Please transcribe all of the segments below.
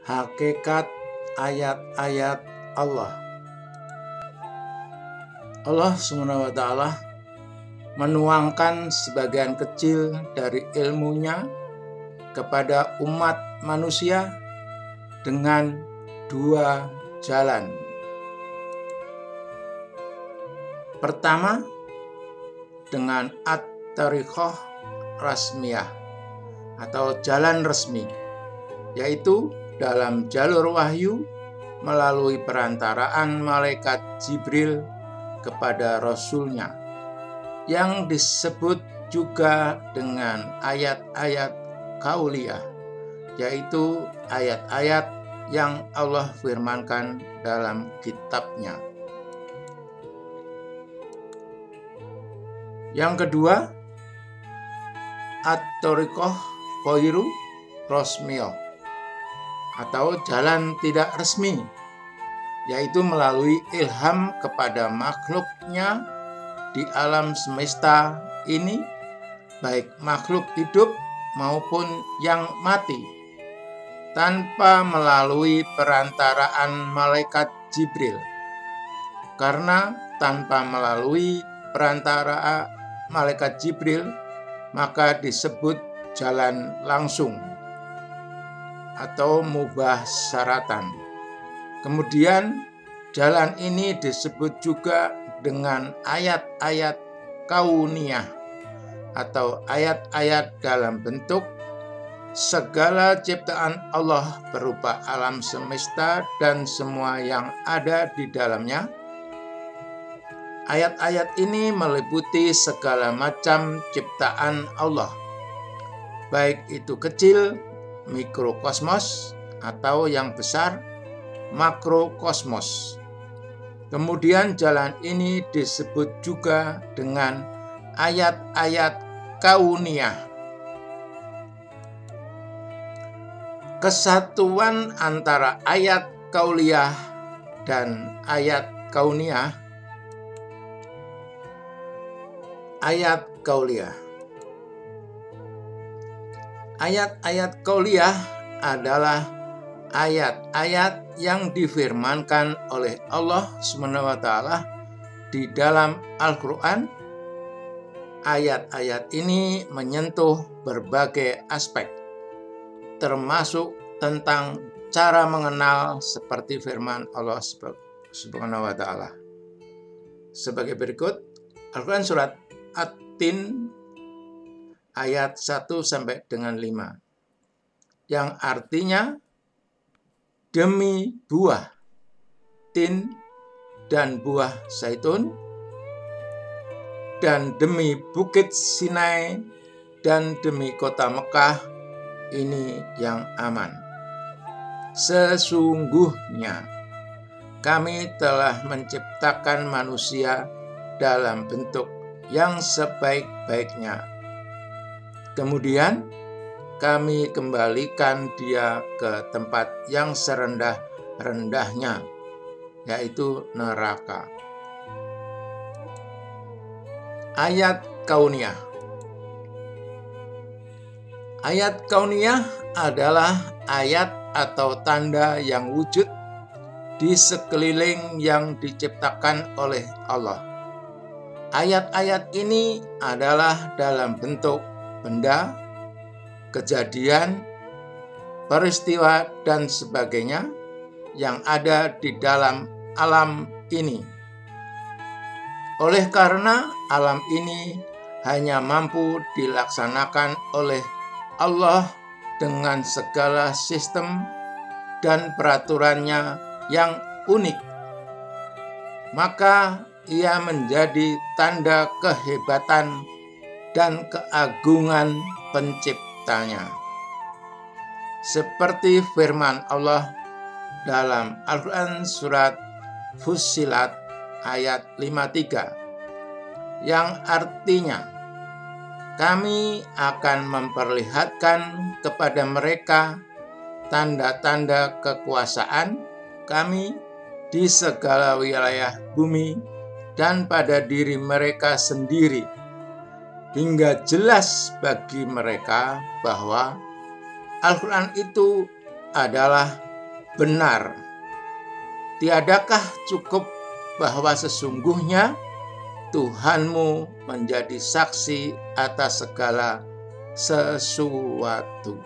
Hakikat ayat-ayat Allah. Allah SWT menuangkan sebagian kecil dari ilmunya kepada umat manusia dengan dua jalan. Pertama, dengan at-tariqah rasmiyah atau jalan resmi, yaitu dalam jalur wahyu melalui perantaraan malaikat Jibril kepada Rasulnya, yang disebut juga dengan ayat-ayat kauliyah, yaitu ayat-ayat yang Allah firmankan dalam kitabnya. Yang kedua, at-tariqah ghairu rasmiyah atau jalan tidak resmi, yaitu melalui ilham kepada makhluknya di alam semesta ini, baik makhluk hidup maupun yang mati, tanpa melalui perantaraan malaikat Jibril. Karena tanpa melalui perantara malaikat Jibril, maka disebut jalan langsung atau mubasyaratan. Kemudian jalan ini disebut juga dengan ayat-ayat kauniyah atau ayat-ayat dalam bentuk segala ciptaan Allah berupa alam semesta dan semua yang ada di dalamnya. Ayat-ayat ini meliputi segala macam ciptaan Allah, baik itu kecil, mikrokosmos, atau yang besar, makrokosmos. Kemudian jalan ini disebut juga dengan ayat-ayat kauniyah. Kesatuan antara ayat kauliyah dan ayat kauniyah. Ayat kauliyah. Ayat-ayat kauliyah adalah ayat-ayat yang difirmankan oleh Allah SWT di dalam Al-Quran. Ayat-ayat ini menyentuh berbagai aspek, termasuk tentang cara mengenal seperti firman Allah SWT. Sebagai berikut, Al-Quran surat At-Tin ayat 1 sampai dengan 5, yang artinya demi buah tin dan buah zaitun, dan demi bukit Sinai dan demi kota Mekah, ini yang aman. Sesungguhnya kami telah menciptakan manusia dalam bentuk yang sebaik-baiknya. Kemudian kami kembalikan dia ke tempat yang serendah-rendahnya, yaitu neraka. Ayat kauniyah. Ayat kauniyah adalah ayat atau tanda yang wujud di sekeliling yang diciptakan oleh Allah. Ayat-ayat ini adalah dalam bentuk benda, kejadian, peristiwa, dan sebagainya yang ada di dalam alam ini. Oleh karena alam ini hanya mampu dilaksanakan oleh Allah dengan segala sistem dan peraturannya yang unik, maka ia menjadi tanda kehebatan dan keagungan penciptanya. Seperti firman Allah dalam Al-Quran surat Fussilat ayat 53, yang artinya, kami akan memperlihatkan kepada mereka tanda-tanda kekuasaan kami di segala wilayah bumi dan pada diri mereka sendiri, hingga jelas bagi mereka bahwa Al-Quran itu adalah benar. Tiadakah cukup bahwa sesungguhnya Tuhanmu menjadi saksi atas segala sesuatu.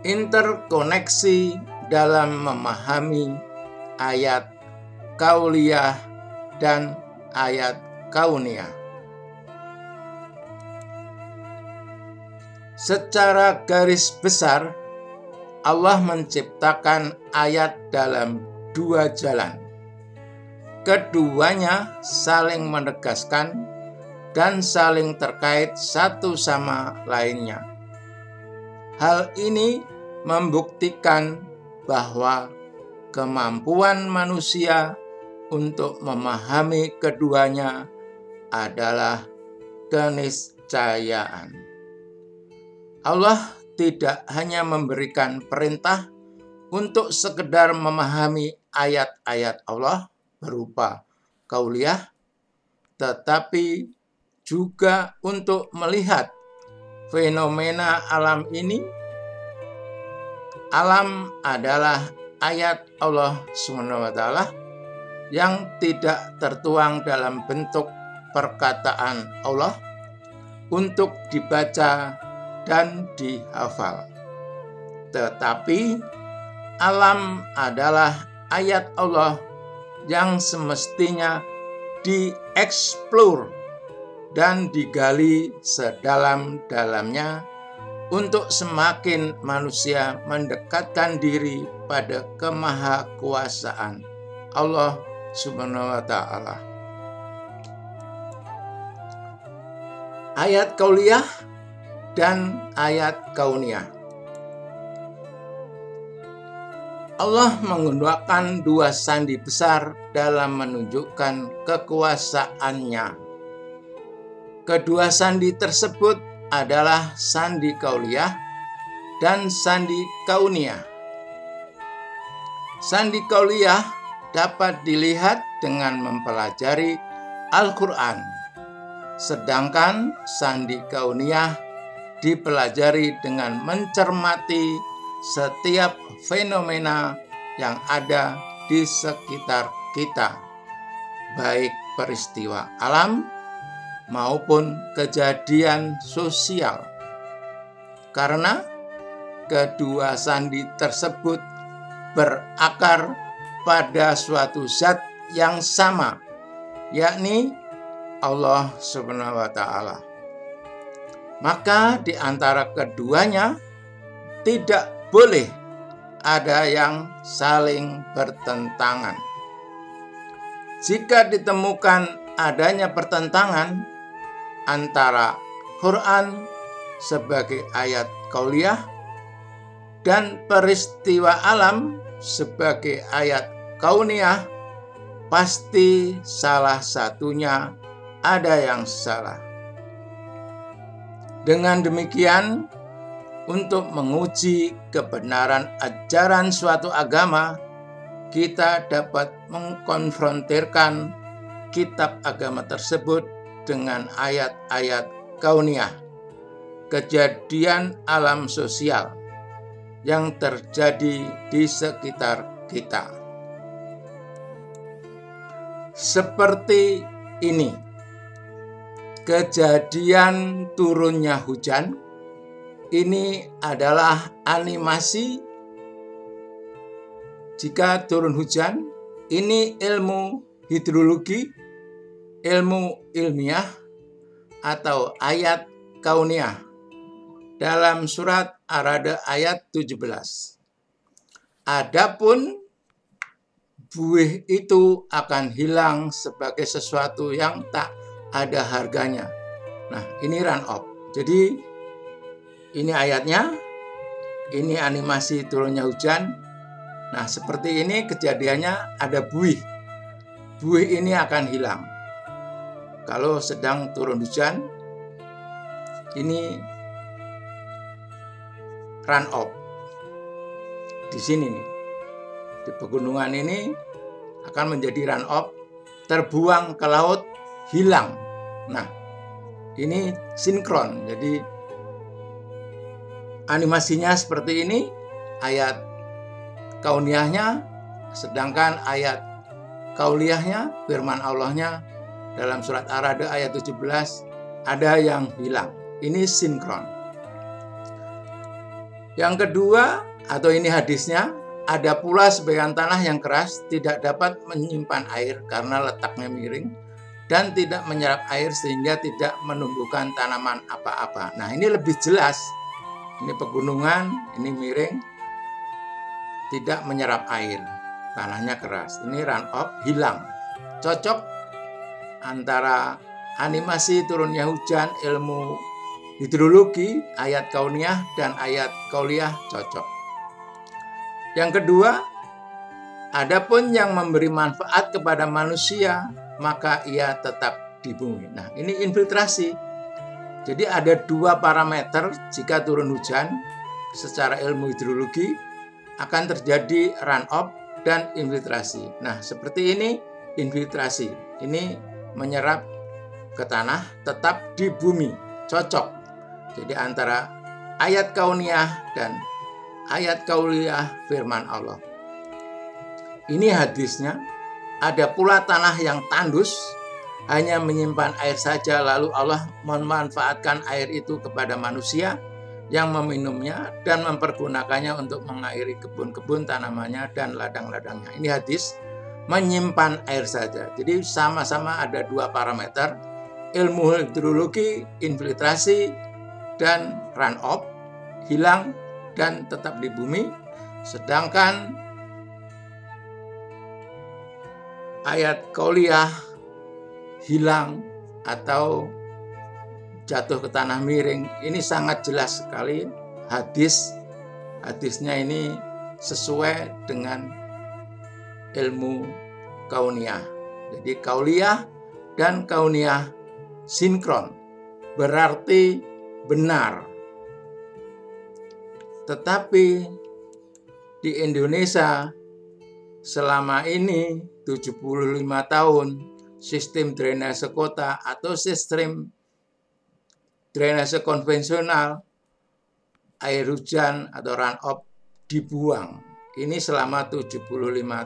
Interkoneksi dalam memahami ayat kauliyah dan ayat kauniyah. Secara garis besar, Allah menciptakan ayat dalam dua jalan. Keduanya saling menegaskan dan saling terkait satu sama lainnya. Hal ini membuktikan bahwa kemampuan manusia untuk memahami keduanya adalah keniscayaan. Allah tidak hanya memberikan perintah untuk sekedar memahami ayat-ayat Allah berupa kauliyah, tetapi juga untuk melihat fenomena alam ini. Alam adalah ayat Allah SWT yang tidak tertuang dalam bentuk perkataan Allah untuk dibaca dan dihafal. Tetapi alam adalah ayat Allah yang semestinya dieksplor dan digali sedalam-dalamnya untuk semakin manusia mendekatkan diri pada kemahakuasaan Allah Subhanahu wa Ta'ala. Ayat kauliyah dan ayat kauniyah. Allah menggunakan dua sandi besar dalam menunjukkan kekuasaannya. Kedua sandi tersebut adalah sandi kauliyah dan sandi kauniyah. Sandi kauliyah dapat dilihat dengan mempelajari Al-Quran, sedangkan sandi kauniyah dipelajari dengan mencermati setiap fenomena yang ada di sekitar kita, baik peristiwa alam maupun kejadian sosial. Karena kedua sandi tersebut berakar pada suatu zat yang sama, yakni Allah Subhanahu wa Ta'ala. Maka di antara keduanya tidak boleh ada yang saling bertentangan. Jika ditemukan adanya pertentangan antara Quran sebagai ayat kauliyah dan peristiwa alam sebagai ayat kauniyah, pasti salah satunya ada yang salah. Dengan demikian, untuk menguji kebenaran ajaran suatu agama, kita dapat mengkonfrontirkan kitab agama tersebut dengan ayat-ayat kauniyah, kejadian alam sosial yang terjadi di sekitar kita. Seperti ini. Kejadian turunnya hujan ini adalah animasi. Jika turun hujan, ini ilmu hidrologi, ilmu ilmiah atau ayat kauniyah dalam surat Ar-Ra'd ayat 17. Adapun buih itu akan hilang sebagai sesuatu yang tak ada harganya. Nah, ini run up. Jadi ini ayatnya, ini animasi turunnya hujan. Nah, seperti ini kejadiannya, ada buih. Buih ini akan hilang. Kalau sedang turun hujan, ini run up. Di sini nih, di pegunungan ini akan menjadi run up, terbuang ke laut, hilang. Nah, ini sinkron. Jadi animasinya seperti ini, ayat kauniyahnya, sedangkan ayat kauliyahnya, firman Allahnya dalam surat Ar-Ra'd ayat 17 ada yang hilang. Ini sinkron. Yang kedua, atau ini hadisnya, ada pula sebagian tanah yang keras tidak dapat menyimpan air karena letaknya miring dan tidak menyerap air sehingga tidak menumbuhkan tanaman apa-apa. Nah, ini lebih jelas. Ini pegunungan, ini miring, tidak menyerap air. Tanahnya keras. Ini run off, hilang. Cocok antara animasi turunnya hujan, ilmu hidrologi, ayat kauniyah dan ayat kauliyah cocok. Yang kedua, adapun yang memberi manfaat kepada manusia, maka ia tetap di bumi. Nah, ini infiltrasi. Jadi ada dua parameter jika turun hujan secara ilmu hidrologi akan terjadi run off dan infiltrasi. Nah, seperti ini infiltrasi. Ini menyerap ke tanah, tetap di bumi. Cocok. Jadi antara ayat kauniyah dan ayat kauliyah firman Allah. Ini hadisnya. Ada pula tanah yang tandus, hanya menyimpan air saja, lalu Allah memanfaatkan air itu kepada manusia yang meminumnya dan mempergunakannya untuk mengairi kebun-kebun tanamannya dan ladang-ladangnya. Ini hadis menyimpan air saja. Jadi sama-sama ada dua parameter, ilmu hidrologi, infiltrasi, dan run off, hilang dan tetap di bumi. Sedangkan ayat kauliyah hilang atau jatuh ke tanah miring, ini sangat jelas sekali hadisnya ini sesuai dengan ilmu kauniyah. Jadi kauliyah dan kauniyah sinkron, berarti benar. Tetapi di Indonesia selama ini 75 tahun sistem drainase kota atau sistem drainase konvensional, air hujan atau run off dibuang. Ini selama 75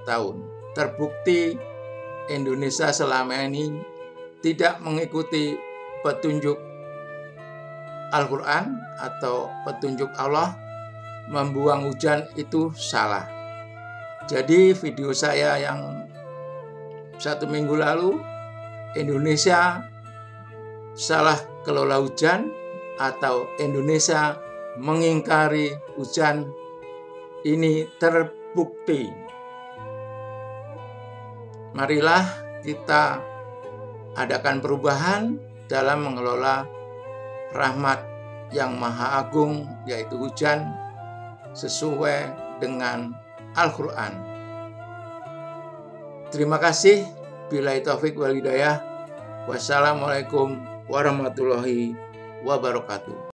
tahun. Terbukti Indonesia selama ini tidak mengikuti petunjuk Al-Quran atau petunjuk Allah, membuang hujan itu salah. Jadi video saya yang 1 minggu lalu, Indonesia salah kelola hujan atau Indonesia mengingkari hujan, ini terbukti. Marilah kita adakan perubahan dalam mengelola rahmat yang maha agung, yaitu hujan, sesuai dengan Al-Quran. Terima kasih. Billahi taufik wal hidayah. Wassalamualaikum warahmatullahi wabarakatuh.